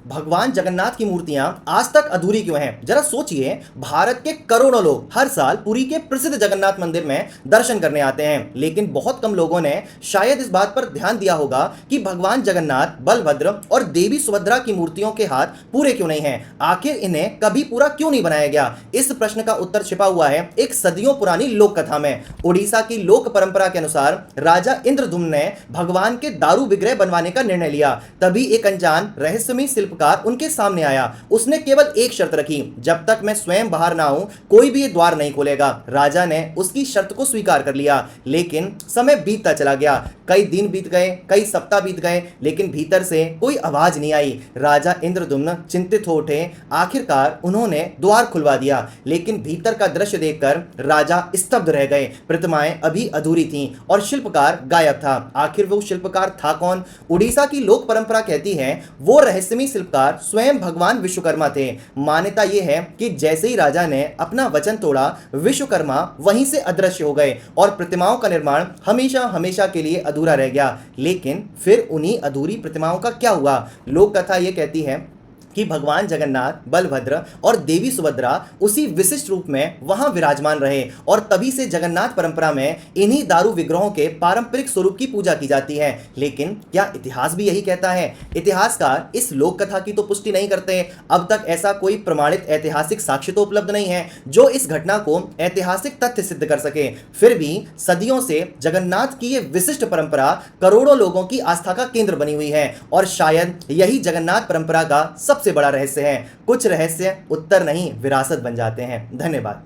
भगवान जगन्नाथ की मूर्तियां आज तक अधूरी क्यों हैं? जरा सोचिए, भारत के करोड़ों लोग हर साल पुरी के प्रसिद्ध जगन्नाथ मंदिर में दर्शन करने आते हैं, लेकिन बहुत कम लोगों ने शायद इस बात पर ध्यान दिया होगा कि भगवान जगन्नाथ, बलभद्र और देवी सुभद्रा की मूर्तियों के हाथ पूरे क्यों नहीं हैं? आखिर इन्हें कभी पूरा क्यों नहीं बनाया गया? इस प्रश्न का उत्तर छिपा हुआ है एक सदियों पुरानी लोक कथा में। उड़ीसा की लोक परंपरा के अनुसार राजा इंद्रदुम्न ने भगवान के दारू विग्रह बनवाने का निर्णय लिया। तभी एक अनजान रहस्यमयी शिल्पकार उनके सामने आया। उसने केवल एक शर्त रखी, जब तक मैं स्वयं बाहर ना आऊं कोई भी ये द्वार नहीं खोलेगा। राजा ने उसकी शर्त को स्वीकार कर लिया, लेकिन समय बीतता चला गया। कई दिन बीत गए, कई सप्ताह बीत गए, लेकिन भीतर से कोई आवाज नहीं आई। राजा इंद्रदुम्न चिंतित हो उठे। आखिरकार उन्होंने द्वार खुलवा दिया, लेकिन भीतर का दृश्य देखकर राजा स्तब्ध रह गए। प्रतिमाएं अभी अधूरी थीं और शिल्पकार गायब था। आखिर वो शिल्पकार था कौन? उड़ीसा की लोक परंपरा कहती है वो रहस्यमयी शिल्पकार स्वयं भगवान विश्वकर्मा थे। मान्यता यह है कि जैसे ही राजा ने अपना वचन तोड़ा, विश्वकर्मा वहीं से अदृश्य हो गए और प्रतिमाओं का निर्माण हमेशा हमेशा के लिए अधूरा रह गया। लेकिन फिर उन्हीं अधूरी प्रतिमाओं का क्या हुआ? लोक कथा यह कहती है कि भगवान जगन्नाथ, बलभद्र और देवी सुभद्रा उसी विशिष्ट रूप में वहां विराजमान रहे और तभी से जगन्नाथ परंपरा में इन्हीं दारू विग्रहों के पारंपरिक स्वरूप की पूजा की जाती है। लेकिन क्या इतिहास भी यही कहता है? इतिहासकार इस लोक कथा की तो पुष्टि नहीं करते। अब तक ऐसा कोई प्रमाणित ऐतिहासिक साक्ष्य तो उपलब्ध नहीं है जो इस घटना को ऐतिहासिक तथ्य सिद्ध कर सके। फिर भी सदियों से जगन्नाथ की यह विशिष्ट परंपरा करोड़ों लोगों की आस्था का केंद्र बनी हुई है और शायद यही जगन्नाथ परंपरा का सबसे बड़ा रहस्य है। कुछ रहस्य उत्तर नहीं, विरासत बन जाते हैं। धन्यवाद।